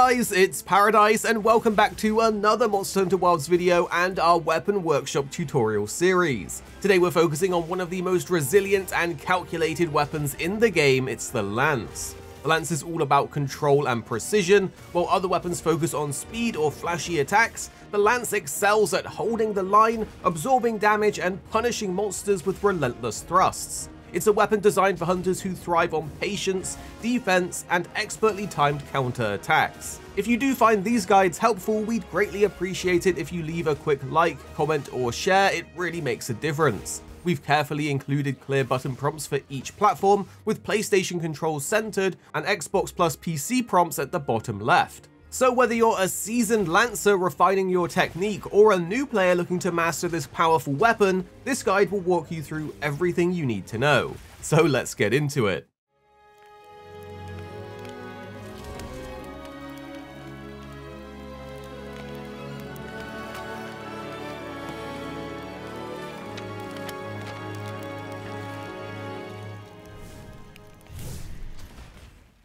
guys, it's Paradise and welcome back to another Monster Hunter Wilds video and our Weapon Workshop tutorial series. Today we're focusing on one of the most resilient and calculated weapons in the game. It's the Lance. The Lance is all about control and precision. While other weapons focus on speed or flashy attacks, the Lance excels at holding the line, absorbing damage and punishing monsters with relentless thrusts. It's a weapon designed for hunters who thrive on patience, defense, and expertly timed counter-attacks. If you do find these guides helpful, we'd greatly appreciate it if you leave a quick like, comment, or share. It really makes a difference. We've carefully included clear button prompts for each platform, with PlayStation controls centered and Xbox plus PC prompts at the bottom left. So whether you're a seasoned lancer refining your technique or a new player looking to master this powerful weapon, this guide will walk you through everything you need to know. So let's get into it.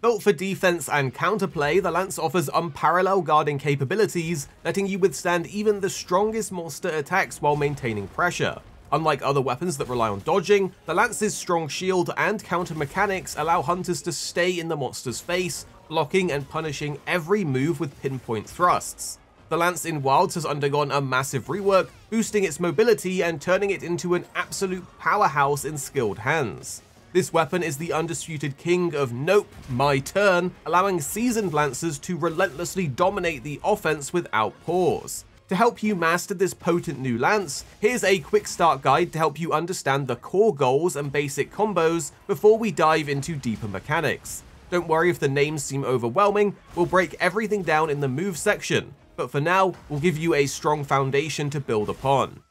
Built for defense and counterplay, the Lance offers unparalleled guarding capabilities, letting you withstand even the strongest monster attacks while maintaining pressure. Unlike other weapons that rely on dodging, the Lance's strong shield and counter mechanics allow hunters to stay in the monster's face, blocking and punishing every move with pinpoint thrusts. The Lance in Wilds has undergone a massive rework, boosting its mobility and turning it into an absolute powerhouse in skilled hands. This weapon is the undisputed king of nope, my turn, allowing seasoned lancers to relentlessly dominate the offense without pause. To help you master this potent new lance, here's a quick start guide to help you understand the core goals and basic combos before we dive into deeper mechanics. Don't worry if the names seem overwhelming, we'll break everything down in the move section, but for now, we'll give you a strong foundation to build upon.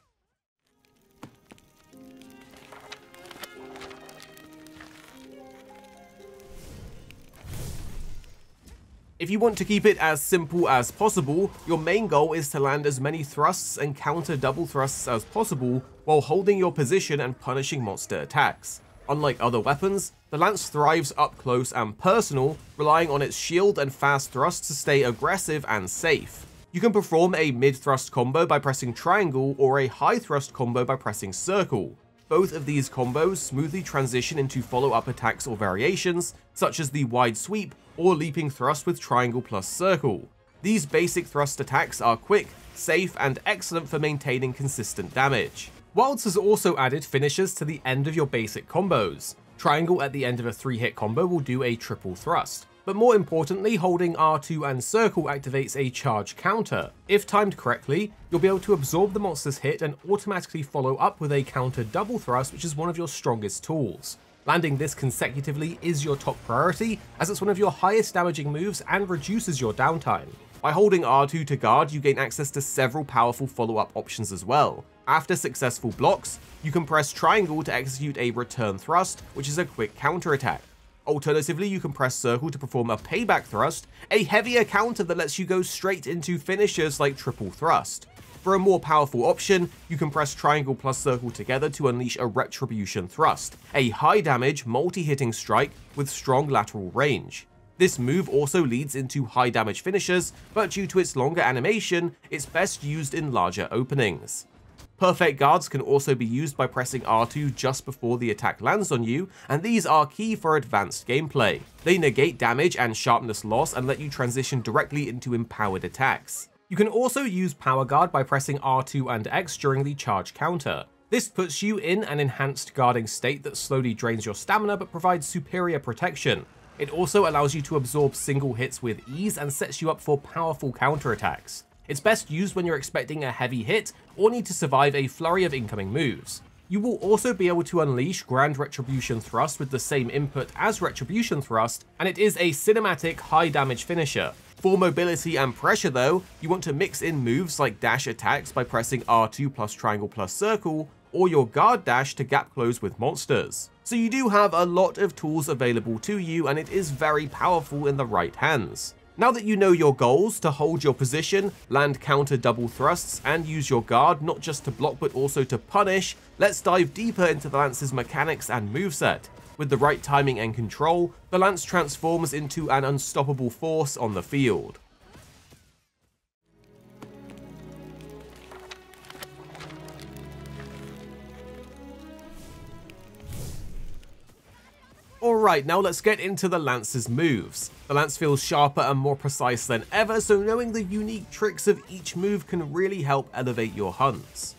If you want to keep it as simple as possible, your main goal is to land as many thrusts and counter double thrusts as possible while holding your position and punishing monster attacks. Unlike other weapons, the Lance thrives up close and personal, relying on its shield and fast thrusts to stay aggressive and safe. You can perform a mid-thrust combo by pressing triangle or a high-thrust combo by pressing circle. Both of these combos smoothly transition into follow-up attacks or variations, such as the wide sweep or leaping thrust with triangle plus circle. These basic thrust attacks are quick, safe, and excellent for maintaining consistent damage. Wilds has also added finishers to the end of your basic combos. Triangle at the end of a 3-hit combo will do a triple thrust. But more importantly, holding R2 and circle activates a charge counter. If timed correctly, you'll be able to absorb the monster's hit and automatically follow up with a counter double thrust, which is one of your strongest tools. Landing this consecutively is your top priority, as it's one of your highest damaging moves and reduces your downtime. By holding R2 to guard, you gain access to several powerful follow-up options as well. After successful blocks, you can press triangle to execute a return thrust, which is a quick counter attack. Alternatively, you can press circle to perform a payback thrust, a heavier counter that lets you go straight into finishers like triple thrust. For a more powerful option, you can press triangle plus circle together to unleash a Retribution Thrust, a high damage, multi-hitting strike with strong lateral range. This move also leads into high damage finishers, but due to its longer animation, it's best used in larger openings. Perfect guards can also be used by pressing R2 just before the attack lands on you, and these are key for advanced gameplay. They negate damage and sharpness loss and let you transition directly into empowered attacks. You can also use Power Guard by pressing R2 and X during the charge counter. This puts you in an enhanced guarding state that slowly drains your stamina but provides superior protection. It also allows you to absorb single hits with ease and sets you up for powerful counterattacks. It's best used when you're expecting a heavy hit or need to survive a flurry of incoming moves. You will also be able to unleash Grand Retribution Thrust with the same input as Retribution Thrust, and it is a cinematic high damage finisher. For mobility and pressure though, you want to mix in moves like dash attacks by pressing R2 plus triangle plus circle, or your guard dash to gap close with monsters. So you do have a lot of tools available to you, and it is very powerful in the right hands. Now that you know your goals, to hold your position, land counter double thrusts, and use your guard not just to block but also to punish, let's dive deeper into the Lance's mechanics and moveset. With the right timing and control, the Lance transforms into an unstoppable force on the field. Alright, now let's get into the Lance's moves. The Lance feels sharper and more precise than ever, so knowing the unique tricks of each move can really help elevate your hunts.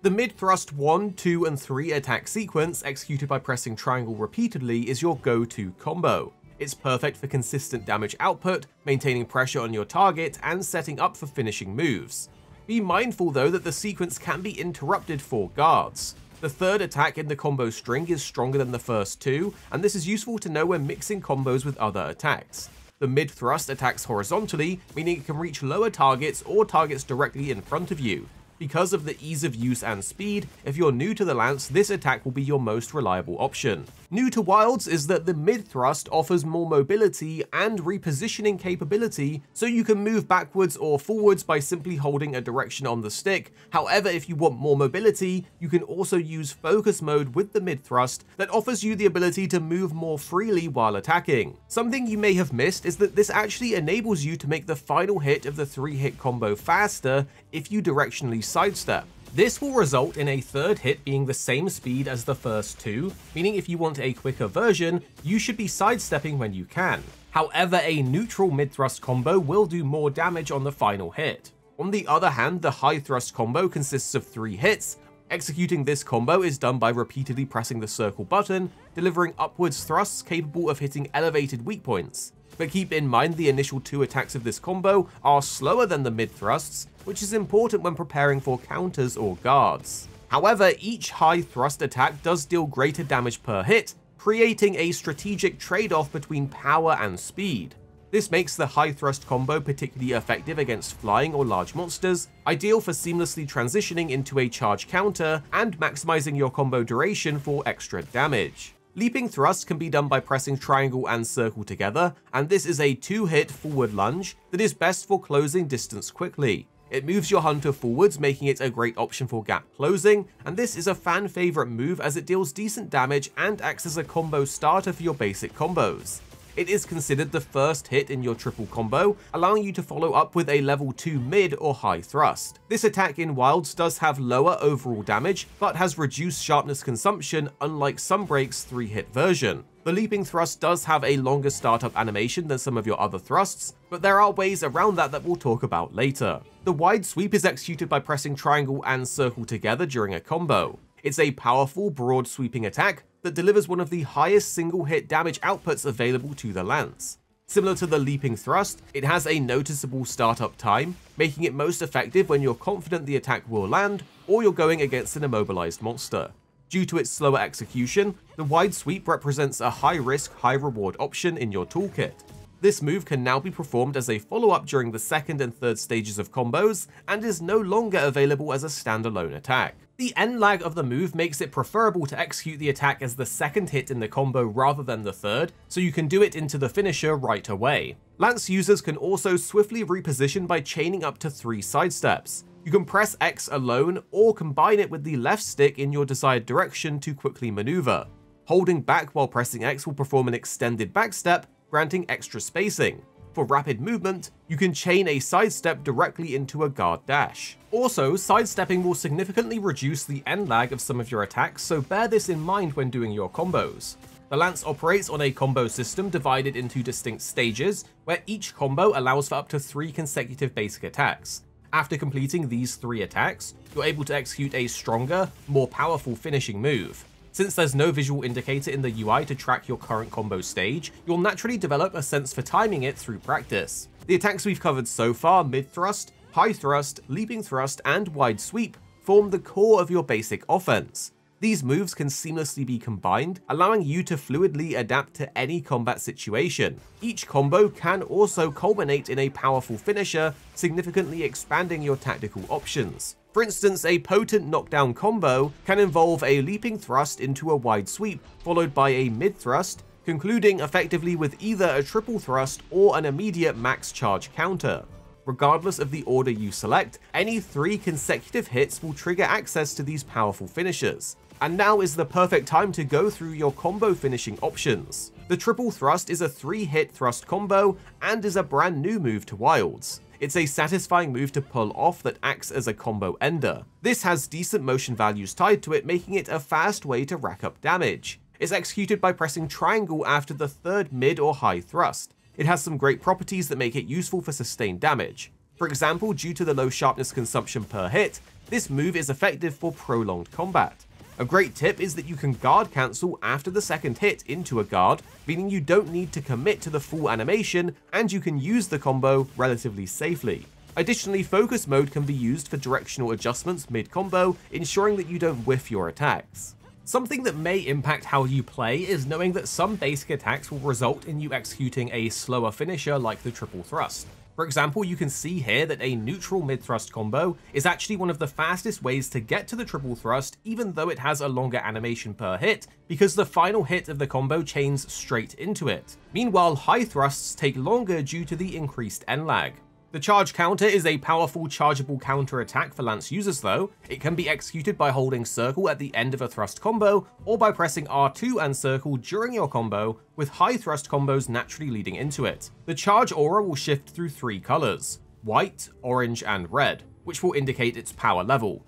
The mid-thrust 1, 2, and 3 attack sequence, executed by pressing triangle repeatedly, is your go-to combo. It's perfect for consistent damage output, maintaining pressure on your target, and setting up for finishing moves. Be mindful though that the sequence can be interrupted for guards. The third attack in the combo string is stronger than the first two, and this is useful to know when mixing combos with other attacks. The mid-thrust attacks horizontally, meaning it can reach lower targets or targets directly in front of you. Because of the ease of use and speed, if you're new to the Lance, this attack will be your most reliable option. New to Wilds is that the mid-thrust offers more mobility and repositioning capability, so you can move backwards or forwards by simply holding a direction on the stick. However, if you want more mobility, you can also use focus mode with the mid-thrust that offers you the ability to move more freely while attacking. Something you may have missed is that this actually enables you to make the final hit of the 3-hit combo faster if you directionally sidestep. This will result in a third hit being the same speed as the first two, meaning if you want a quicker version, you should be sidestepping when you can. However, a neutral mid-thrust combo will do more damage on the final hit. On the other hand, the high-thrust combo consists of 3 hits. Executing this combo is done by repeatedly pressing the circle button, delivering upwards thrusts capable of hitting elevated weak points. But keep in mind the initial 2 attacks of this combo are slower than the mid-thrusts, which is important when preparing for counters or guards. However, each high thrust attack does deal greater damage per hit, creating a strategic trade-off between power and speed. This makes the high thrust combo particularly effective against flying or large monsters, ideal for seamlessly transitioning into a charge counter and maximizing your combo duration for extra damage. Leaping thrust can be done by pressing triangle and circle together, and this is a 2-hit forward lunge that is best for closing distance quickly. It moves your hunter forwards, making it a great option for gap closing, and this is a fan favorite move as it deals decent damage and acts as a combo starter for your basic combos. It is considered the first hit in your triple combo, allowing you to follow up with a level 2 mid or high thrust. This attack in Wilds does have lower overall damage, but has reduced sharpness consumption unlike Sunbreak's 3-hit version. The leaping thrust does have a longer startup animation than some of your other thrusts, but there are ways around that we'll talk about later. The wide sweep is executed by pressing triangle and circle together during a combo. It's a powerful, broad sweeping attack that delivers one of the highest single-hit damage outputs available to the Lance. Similar to the leaping thrust, it has a noticeable startup time, making it most effective when you're confident the attack will land or you're going against an immobilized monster. Due to its slower execution, the wide sweep represents a high-risk, high-reward option in your toolkit. This move can now be performed as a follow-up during the second and third stages of combos, and is no longer available as a standalone attack. The end lag of the move makes it preferable to execute the attack as the second hit in the combo rather than the third, so you can do it into the finisher right away. Lance users can also swiftly reposition by chaining up to 3 sidesteps. You can press X alone or combine it with the left stick in your desired direction to quickly maneuver. Holding back while pressing X will perform an extended backstep, granting extra spacing. For rapid movement, you can chain a sidestep directly into a guard dash. Also, sidestepping will significantly reduce the end lag of some of your attacks, so bear this in mind when doing your combos. The Lance operates on a combo system divided into distinct stages, where each combo allows for up to 3 consecutive basic attacks. After completing these 3 attacks, you're able to execute a stronger, more powerful finishing move. Since there's no visual indicator in the UI to track your current combo stage, you'll naturally develop a sense for timing it through practice. The attacks we've covered so far, mid-thrust, high thrust, leaping thrust, and wide sweep, form the core of your basic offense. These moves can seamlessly be combined, allowing you to fluidly adapt to any combat situation. Each combo can also culminate in a powerful finisher, significantly expanding your tactical options. For instance, a potent knockdown combo can involve a leaping thrust into a wide sweep, followed by a mid-thrust, concluding effectively with either a triple thrust or an immediate max charge counter. Regardless of the order you select, any 3 consecutive hits will trigger access to these powerful finishers. And now is the perfect time to go through your combo finishing options. The triple thrust is a 3-hit thrust combo and is a brand new move to Wilds. It's a satisfying move to pull off that acts as a combo ender. This has decent motion values tied to it, making it a fast way to rack up damage. It's executed by pressing triangle after the third mid or high thrust. It has some great properties that make it useful for sustained damage. For example, due to the low sharpness consumption per hit, this move is effective for prolonged combat. A great tip is that you can guard cancel after the second hit into a guard, meaning you don't need to commit to the full animation and you can use the combo relatively safely. Additionally, focus mode can be used for directional adjustments mid-combo, ensuring that you don't whiff your attacks. Something that may impact how you play is knowing that some basic attacks will result in you executing a slower finisher like the triple thrust. For example, you can see here that a neutral mid-thrust combo is actually one of the fastest ways to get to the triple thrust, even though it has a longer animation per hit, because the final hit of the combo chains straight into it. Meanwhile, high thrusts take longer due to the increased end lag. The charge counter is a powerful chargeable counter attack for lance users though. It can be executed by holding circle at the end of a thrust combo, or by pressing R2 and circle during your combo, with high thrust combos naturally leading into it. The charge aura will shift through 3 colors, white, orange, and red, which will indicate its power level.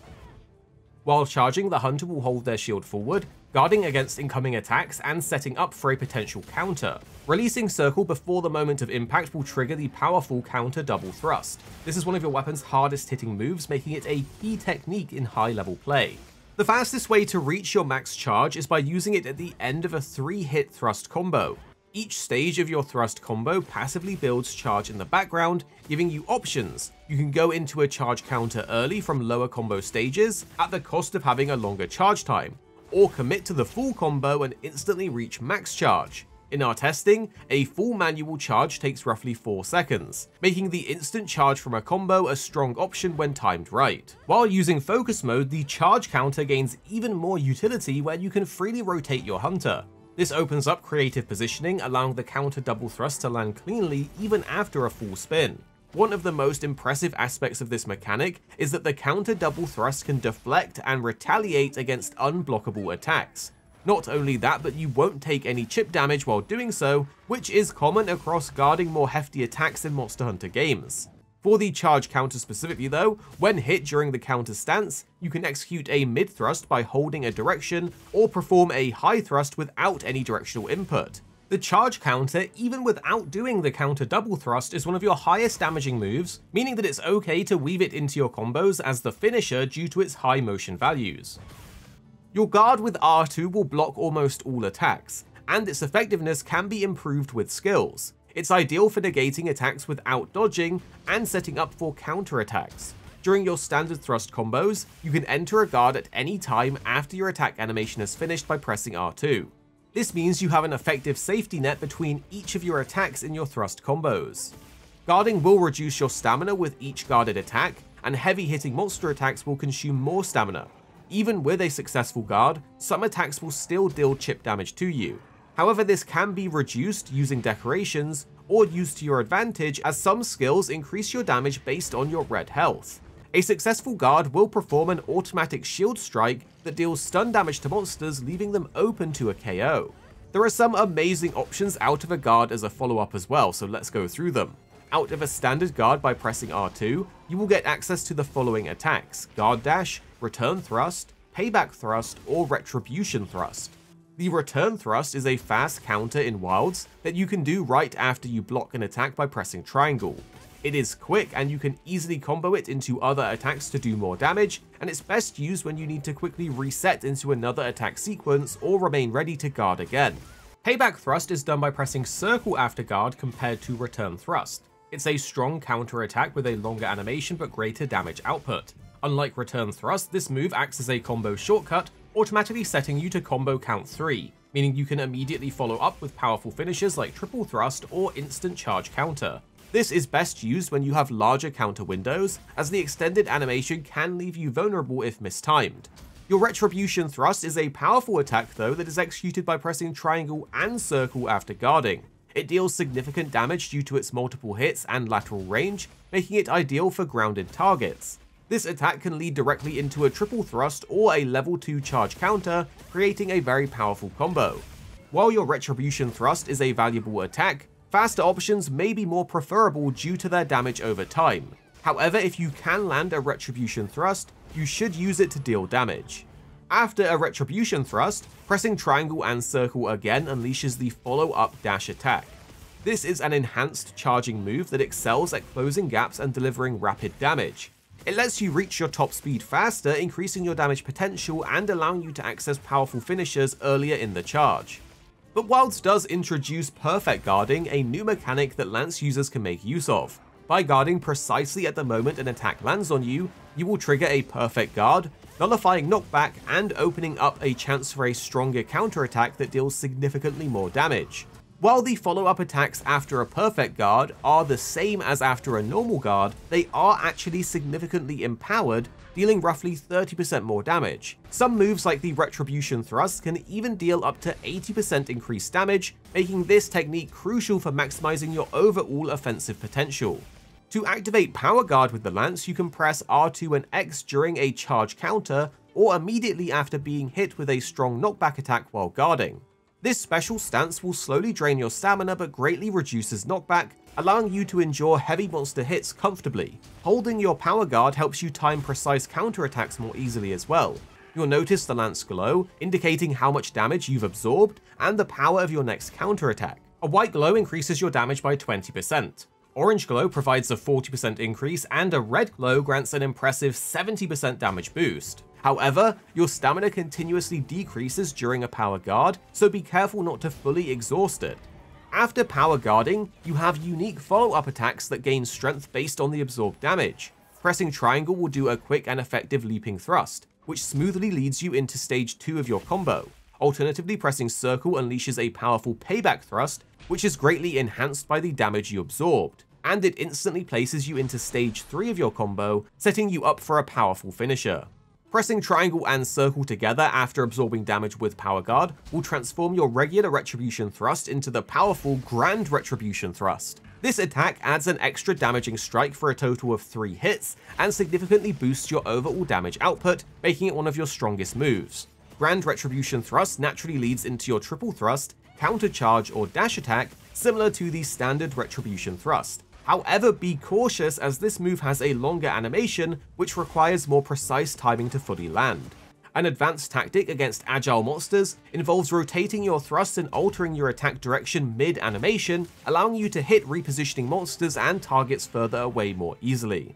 While charging, the hunter will hold their shield forward, guarding against incoming attacks and setting up for a potential counter. Releasing circle before the moment of impact will trigger the powerful counter double thrust. This is one of your weapon's hardest hitting moves, making it a key technique in high level play. The fastest way to reach your max charge is by using it at the end of a 3-hit thrust combo. Each stage of your thrust combo passively builds charge in the background, giving you options. You can go into a charge counter early from lower combo stages at the cost of having a longer charge time, or commit to the full combo and instantly reach max charge. In our testing, a full manual charge takes roughly 4 seconds, making the instant charge from a combo a strong option when timed right. While using focus mode, the charge counter gains even more utility where you can freely rotate your hunter. This opens up creative positioning, allowing the counter double thrust to land cleanly even after a full spin. One of the most impressive aspects of this mechanic is that the counter double thrust can deflect and retaliate against unblockable attacks. Not only that, but you won't take any chip damage while doing so, which is common across guarding more hefty attacks in Monster Hunter games. For the charge counter specifically though, when hit during the counter stance, you can execute a mid thrust by holding a direction, or perform a high thrust without any directional input. The charge counter, even without doing the counter double thrust, is one of your highest damaging moves, meaning that it's okay to weave it into your combos as the finisher due to its high motion values. Your guard with R2 will block almost all attacks, and its effectiveness can be improved with skills. It's ideal for negating attacks without dodging and setting up for counter attacks. During your standard thrust combos, you can enter a guard at any time after your attack animation is finished by pressing R2. This means you have an effective safety net between each of your attacks in your thrust combos. Guarding will reduce your stamina with each guarded attack, and heavy hitting monster attacks will consume more stamina. Even with a successful guard, some attacks will still deal chip damage to you. However, this can be reduced using decorations, or used to your advantage as some skills increase your damage based on your red health. A successful guard will perform an automatic shield strike that deals stun damage to monsters, leaving them open to a KO. There are some amazing options out of a guard as a follow-up as well, so let's go through them. Out of a standard guard by pressing R2, you will get access to the following attacks: Guard Dash, Return Thrust, Payback Thrust, or Retribution Thrust. The Return Thrust is a fast counter in Wilds that you can do right after you block an attack by pressing triangle. It is quick and you can easily combo it into other attacks to do more damage, and it's best used when you need to quickly reset into another attack sequence or remain ready to guard again. Payback Thrust is done by pressing circle after guard compared to Return Thrust. It's a strong counter attack with a longer animation but greater damage output. Unlike Return Thrust, this move acts as a combo shortcut, automatically setting you to combo count 3, meaning you can immediately follow up with powerful finishes like triple thrust or instant charge counter. This is best used when you have larger counter windows, as the extended animation can leave you vulnerable if mistimed. Your Retribution Thrust is a powerful attack though that is executed by pressing triangle and circle after guarding. It deals significant damage due to its multiple hits and lateral range, making it ideal for grounded targets. This attack can lead directly into a triple thrust or a level 2 charge counter, creating a very powerful combo. While your Retribution Thrust is a valuable attack, faster options may be more preferable due to their damage over time. However, if you can land a Retribution Thrust, you should use it to deal damage. After a Retribution Thrust, pressing triangle and circle again unleashes the follow-up dash attack. This is an enhanced charging move that excels at closing gaps and delivering rapid damage. It lets you reach your top speed faster, increasing your damage potential and allowing you to access powerful finishers earlier in the charge. But Wilds does introduce perfect guarding, a new mechanic that Lance users can make use of. By guarding precisely at the moment an attack lands on you, you will trigger a perfect guard, nullifying knockback and opening up a chance for a stronger counterattack that deals significantly more damage. While the follow-up attacks after a perfect guard are the same as after a normal guard, they are actually significantly empowered, dealing roughly 30% more damage. Some moves like the Retribution Thrust can even deal up to 80% increased damage, making this technique crucial for maximizing your overall offensive potential. To activate Power Guard with the Lance, you can press R2 and X during a charge counter, or immediately after being hit with a strong knockback attack while guarding. This special stance will slowly drain your stamina but greatly reduces knockback, allowing you to endure heavy monster hits comfortably. Holding your Power Guard helps you time precise counterattacks more easily as well. You'll notice the Lance glow, indicating how much damage you've absorbed and the power of your next counterattack. A white glow increases your damage by 20%. Orange glow provides a 40% increase, and a red glow grants an impressive 70% damage boost. However, your stamina continuously decreases during a power guard, so be careful not to fully exhaust it. After power guarding, you have unique follow-up attacks that gain strength based on the absorbed damage. Pressing triangle will do a quick and effective leaping thrust, which smoothly leads you into stage 2 of your combo. Alternatively, pressing circle unleashes a powerful payback thrust, which is greatly enhanced by the damage you absorbed, and it instantly places you into stage 3 of your combo, setting you up for a powerful finisher. Pressing triangle and circle together after absorbing damage with Power Guard will transform your regular Retribution Thrust into the powerful Grand Retribution Thrust. This attack adds an extra damaging strike for a total of 3 hits, and significantly boosts your overall damage output, making it one of your strongest moves. Grand Retribution Thrust naturally leads into your triple thrust, counter charge or dash attack, similar to the standard Retribution Thrust. However, be cautious as this move has a longer animation, which requires more precise timing to fully land. An advanced tactic against agile monsters involves rotating your thrust and altering your attack direction mid-animation, allowing you to hit repositioning monsters and targets further away more easily.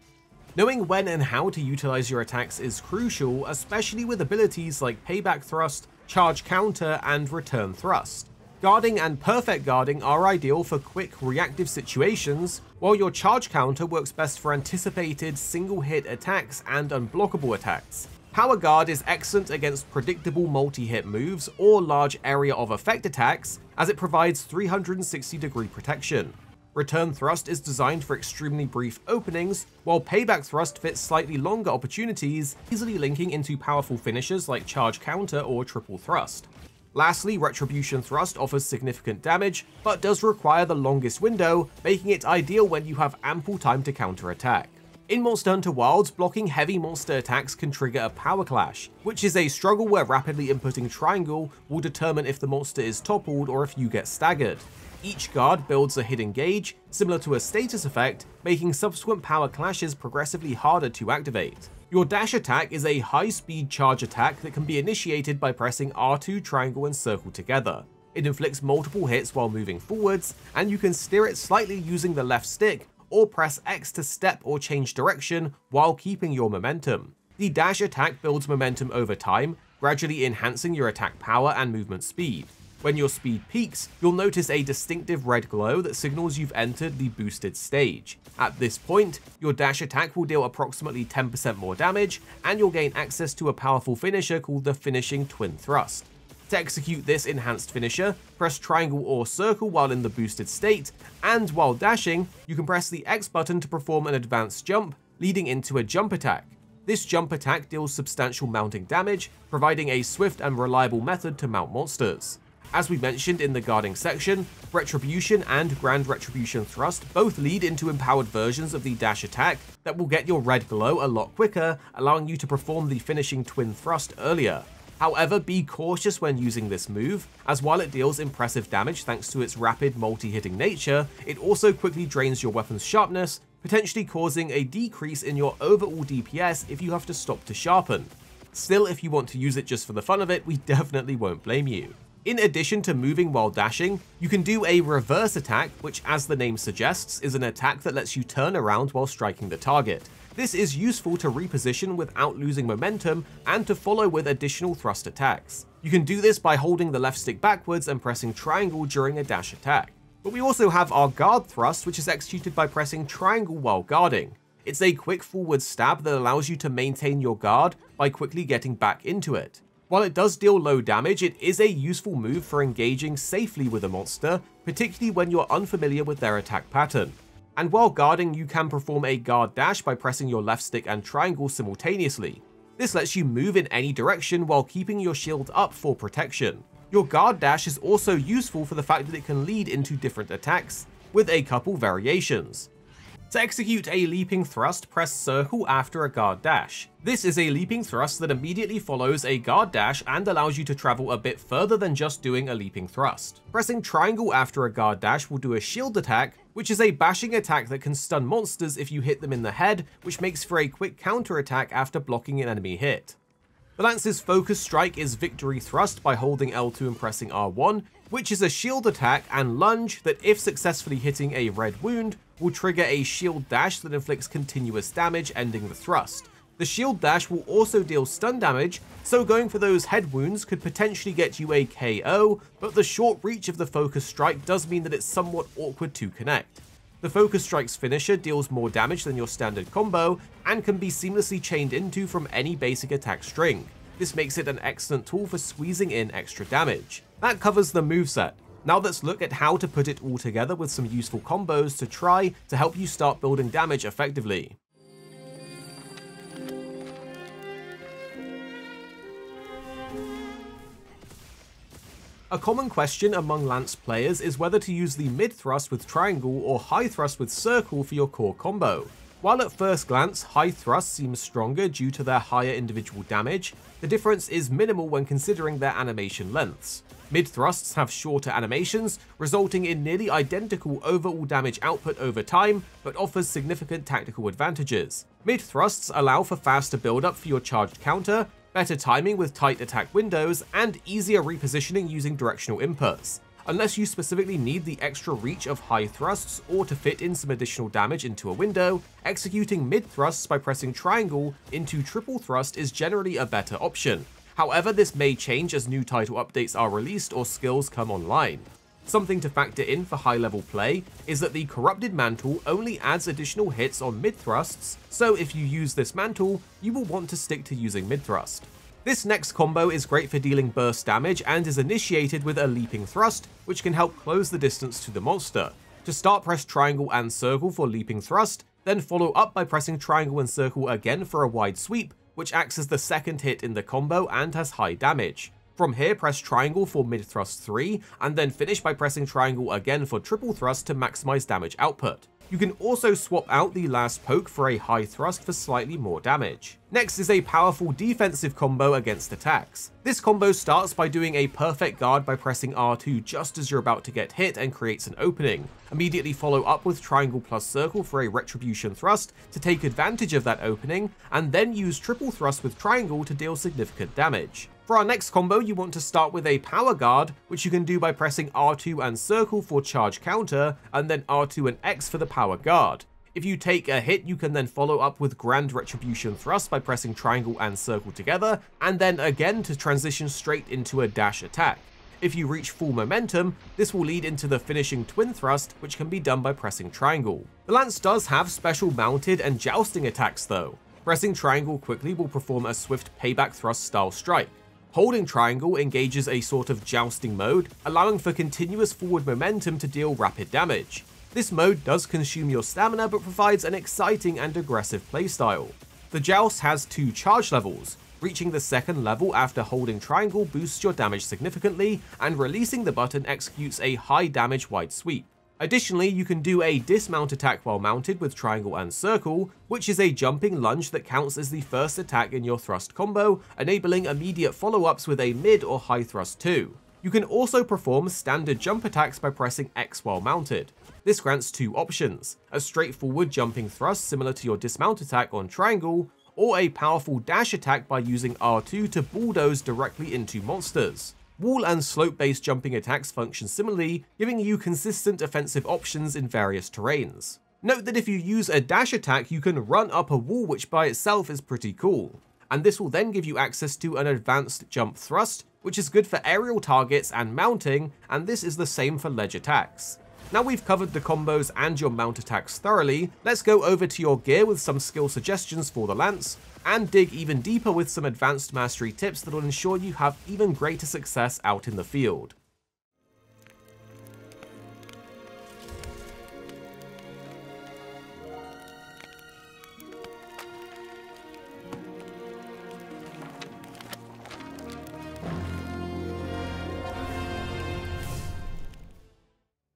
Knowing when and how to utilize your attacks is crucial, especially with abilities like Payback Thrust, Charge Counter, and Return Thrust. Guarding and perfect guarding are ideal for quick reactive situations, while your charge counter works best for anticipated single-hit attacks and unblockable attacks. Power Guard is excellent against predictable multi-hit moves or large area of effect attacks, as it provides 360-degree protection. Return Thrust is designed for extremely brief openings, while Payback Thrust fits slightly longer opportunities, easily linking into powerful finishers like Charge Counter or Triple Thrust. Lastly, Retribution Thrust offers significant damage, but does require the longest window, making it ideal when you have ample time to counterattack. In Monster Hunter Wilds, blocking heavy monster attacks can trigger a power clash, which is a struggle where rapidly inputting triangle will determine if the monster is toppled or if you get staggered. Each guard builds a hidden gauge, similar to a status effect, making subsequent power clashes progressively harder to activate. Your dash attack is a high-speed charge attack that can be initiated by pressing R2, triangle, and circle together. It inflicts multiple hits while moving forwards, and you can steer it slightly using the left stick, or press X to step or change direction while keeping your momentum. The dash attack builds momentum over time, gradually enhancing your attack power and movement speed. When your speed peaks, you'll notice a distinctive red glow that signals you've entered the boosted stage. At this point, your dash attack will deal approximately 10% more damage, and you'll gain access to a powerful finisher called the Finishing Twin Thrust. To execute this enhanced finisher, press triangle or circle while in the boosted state, and while dashing, you can press the X button to perform an advanced jump, leading into a jump attack. This jump attack deals substantial mounting damage, providing a swift and reliable method to mount monsters. As we mentioned in the guarding section, Retribution and Grand Retribution Thrust both lead into empowered versions of the dash attack that will get your red glow a lot quicker, allowing you to perform the Finishing Twin Thrust earlier. However, be cautious when using this move, as while it deals impressive damage thanks to its rapid multi-hitting nature, it also quickly drains your weapon's sharpness, potentially causing a decrease in your overall DPS if you have to stop to sharpen. Still, if you want to use it just for the fun of it, we definitely won't blame you. In addition to moving while dashing, you can do a reverse attack, which as the name suggests, is an attack that lets you turn around while striking the target. This is useful to reposition without losing momentum and to follow with additional thrust attacks. You can do this by holding the left stick backwards and pressing triangle during a dash attack. But we also have our guard thrust, which is executed by pressing triangle while guarding. It's a quick forward stab that allows you to maintain your guard by quickly getting back into it. While it does deal low damage, it is a useful move for engaging safely with a monster, particularly when you're unfamiliar with their attack pattern. And while guarding, you can perform a guard dash by pressing your left stick and triangle simultaneously. This lets you move in any direction while keeping your shield up for protection. Your guard dash is also useful for the fact that it can lead into different attacks, with a couple variations. To execute a leaping thrust, press circle after a guard dash. This is a leaping thrust that immediately follows a guard dash and allows you to travel a bit further than just doing a leaping thrust. Pressing triangle after a guard dash will do a shield attack, which is a bashing attack that can stun monsters if you hit them in the head, which makes for a quick counter attack after blocking an enemy hit. The Lance's focus strike is victory thrust by holding L2 and pressing R1, which is a shield attack and lunge that, if successfully hitting a red wound, will trigger a shield dash that inflicts continuous damage, ending the thrust. The shield dash will also deal stun damage, so going for those head wounds could potentially get you a KO, but the short reach of the focus strike does mean that it's somewhat awkward to connect. The focus strike's finisher deals more damage than your standard combo, and can be seamlessly chained into from any basic attack string. This makes it an excellent tool for squeezing in extra damage. That covers the moveset. Now let's look at how to put it all together with some useful combos to try to help you start building damage effectively. A common question among Lance players is whether to use the mid thrust with triangle or high thrust with circle for your core combo. While at first glance, high thrust seems stronger due to their higher individual damage, the difference is minimal when considering their animation lengths. Mid thrusts have shorter animations, resulting in nearly identical overall damage output over time, but offers significant tactical advantages. Mid thrusts allow for faster build-up for your charged counter, better timing with tight attack windows, and easier repositioning using directional inputs. Unless you specifically need the extra reach of high thrusts or to fit in some additional damage into a window, executing mid thrusts by pressing triangle into triple thrust is generally a better option. However, this may change as new title updates are released or skills come online. Something to factor in for high level play is that the Corrupted Mantle only adds additional hits on mid thrusts, so if you use this mantle, you will want to stick to using mid thrust. This next combo is great for dealing burst damage and is initiated with a leaping thrust, which can help close the distance to the monster. To start, press triangle and circle for leaping thrust, then follow up by pressing triangle and circle again for a wide sweep, which acts as the second hit in the combo and has high damage. From here, press triangle for mid thrust 3, and then finish by pressing triangle again for triple thrust to maximize damage output. You can also swap out the last poke for a high thrust for slightly more damage. Next is a powerful defensive combo against attacks. This combo starts by doing a perfect guard by pressing R2 just as you're about to get hit and creates an opening. Immediately follow up with triangle plus circle for a Retribution Thrust to take advantage of that opening, and then use triple thrust with triangle to deal significant damage. For our next combo, you want to start with a power guard, which you can do by pressing R2 and circle for charge counter, and then R2 and X for the power guard. If you take a hit, you can then follow up with Grand Retribution Thrust by pressing triangle and circle together, and then again to transition straight into a dash attack. If you reach full momentum, this will lead into the finishing twin thrust, which can be done by pressing triangle. The Lance does have special mounted and jousting attacks though. Pressing triangle quickly will perform a swift Payback Thrust style strike. Holding triangle engages a sort of jousting mode, allowing for continuous forward momentum to deal rapid damage. This mode does consume your stamina but provides an exciting and aggressive playstyle. The Joust has 2 charge levels. Reaching the second level after holding triangle boosts your damage significantly, and releasing the button executes a high damage wide sweep. Additionally, you can do a Dismount Attack while mounted with triangle and circle, which is a jumping lunge that counts as the first attack in your thrust combo, enabling immediate follow-ups with a mid or high thrust too. You can also perform standard jump attacks by pressing X while mounted. This grants 2 options, a straightforward jumping thrust similar to your Dismount Attack on triangle, or a powerful dash attack by using R2 to bulldoze directly into monsters. Wall and slope-based jumping attacks function similarly, giving you consistent offensive options in various terrains. Note that if you use a dash attack, you can run up a wall, which by itself is pretty cool. And this will then give you access to an advanced jump thrust, which is good for aerial targets and mounting, and this is the same for ledge attacks. Now we've covered the combos and your mount attacks thoroughly, let's go over to your gear with some skill suggestions for the lance, and dig even deeper with some advanced mastery tips that will ensure you have even greater success out in the field.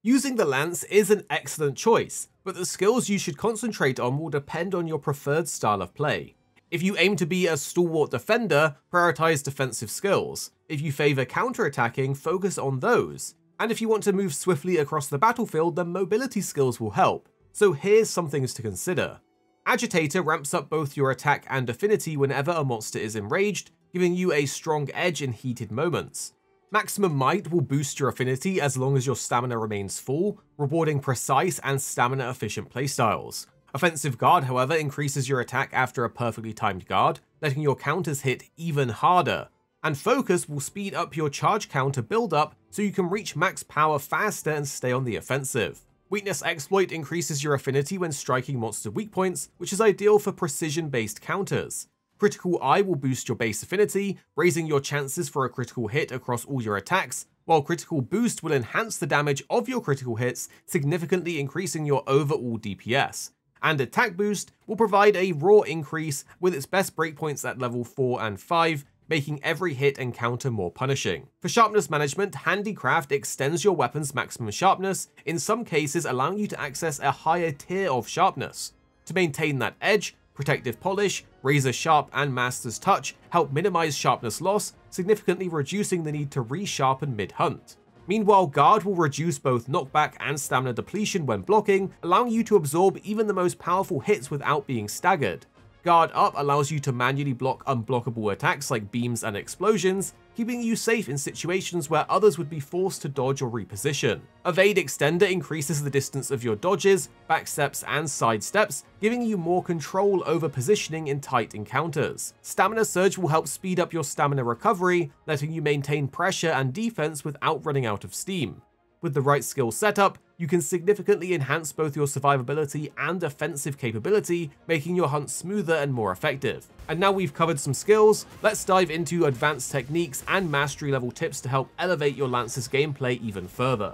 Using the lance is an excellent choice, but the skills you should concentrate on will depend on your preferred style of play. If you aim to be a stalwart defender, prioritize defensive skills. If you favor counter-attacking, focus on those. And if you want to move swiftly across the battlefield, then mobility skills will help. So here's some things to consider. Agitator ramps up both your attack and affinity whenever a monster is enraged, giving you a strong edge in heated moments. Maximum Might will boost your affinity as long as your stamina remains full, rewarding precise and stamina-efficient playstyles. Offensive Guard, however, increases your attack after a perfectly timed guard, letting your counters hit even harder. And Focus will speed up your charge counter build-up so you can reach max power faster and stay on the offensive. Weakness Exploit increases your affinity when striking monster weak points, which is ideal for precision-based counters. Critical Eye will boost your base affinity, raising your chances for a critical hit across all your attacks, while Critical Boost will enhance the damage of your critical hits, significantly increasing your overall DPS. And Attack Boost will provide a raw increase with its best breakpoints at level 4 and 5, making every hit and counter more punishing. For sharpness management, Handicraft extends your weapon's maximum sharpness, in some cases allowing you to access a higher tier of sharpness. To maintain that edge, Protective Polish, Razor Sharp, and Master's Touch help minimize sharpness loss, significantly reducing the need to resharpen mid-hunt. Meanwhile, Guard will reduce both knockback and stamina depletion when blocking, allowing you to absorb even the most powerful hits without being staggered. Guard Up allows you to manually block unblockable attacks like beams and explosions, keeping you safe in situations where others would be forced to dodge or reposition. Evade Extender increases the distance of your dodges, backsteps, and sidesteps, giving you more control over positioning in tight encounters. Stamina Surge will help speed up your stamina recovery, letting you maintain pressure and defense without running out of steam. With the right skill setup, you can significantly enhance both your survivability and offensive capability, making your hunt smoother and more effective. And now we've covered some skills, let's dive into advanced techniques and mastery level tips to help elevate your Lance's gameplay even further.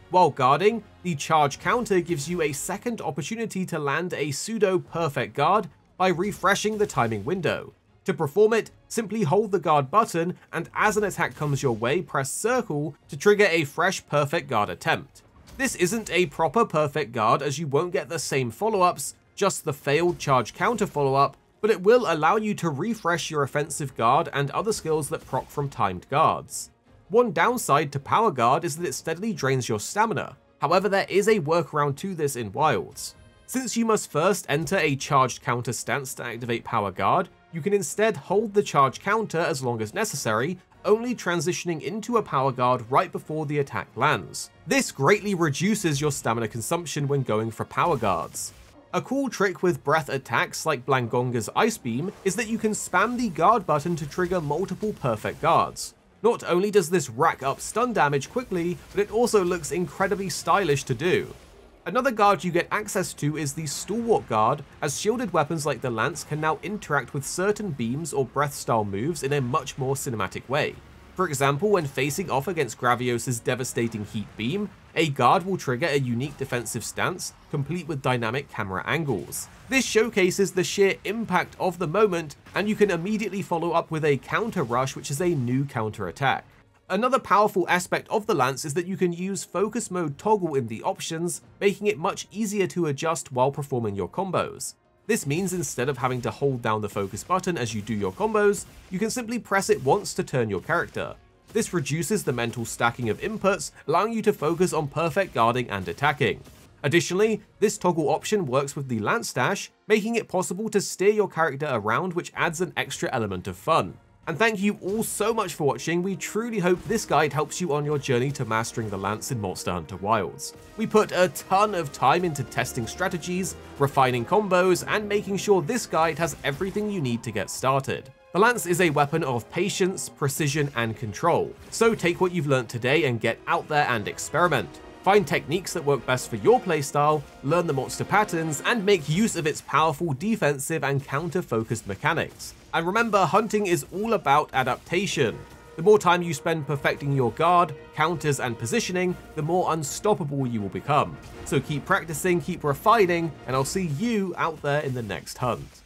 While guarding, the charge counter gives you a second opportunity to land a pseudo-perfect guard by refreshing the timing window. To perform it, simply hold the guard button, and as an attack comes your way, press circle to trigger a fresh perfect guard attempt. This isn't a proper perfect guard as you won't get the same follow-ups, just the failed charge counter follow-up, but it will allow you to refresh your offensive guard and other skills that proc from timed guards. One downside to Power Guard is that it steadily drains your stamina, however there is a workaround to this in Wilds. Since you must first enter a charged counter stance to activate Power Guard, you can instead hold the charge counter as long as necessary, only transitioning into a Power Guard right before the attack lands. This greatly reduces your stamina consumption when going for Power Guards. A cool trick with breath attacks like Blangonga's Ice Beam is that you can spam the guard button to trigger multiple perfect guards. Not only does this rack up stun damage quickly, but it also looks incredibly stylish to do. Another guard you get access to is the Stalwart Guard, as shielded weapons like the Lance can now interact with certain beams or breath-style moves in a much more cinematic way. For example, when facing off against Gravios' devastating heat beam, a guard will trigger a unique defensive stance, complete with dynamic camera angles. This showcases the sheer impact of the moment, and you can immediately follow up with a counter rush, which is a new counter attack. Another powerful aspect of the Lance is that you can use Focus Mode toggle in the options, making it much easier to adjust while performing your combos. This means instead of having to hold down the focus button as you do your combos, you can simply press it once to turn your character. This reduces the mental stacking of inputs, allowing you to focus on perfect guarding and attacking. Additionally, this toggle option works with the Lance Dash, making it possible to steer your character around, which adds an extra element of fun. And thank you all so much for watching. We truly hope this guide helps you on your journey to mastering the Lance in Monster Hunter Wilds. We put a ton of time into testing strategies, refining combos, and making sure this guide has everything you need to get started. The Lance is a weapon of patience, precision, and control, so take what you've learned today and get out there and experiment. Find techniques that work best for your playstyle, learn the monster patterns, and make use of its powerful defensive and counter-focused mechanics. And remember, hunting is all about adaptation. The more time you spend perfecting your guard, counters, and positioning, the more unstoppable you will become. So keep practicing, keep refining, and I'll see you out there in the next hunt.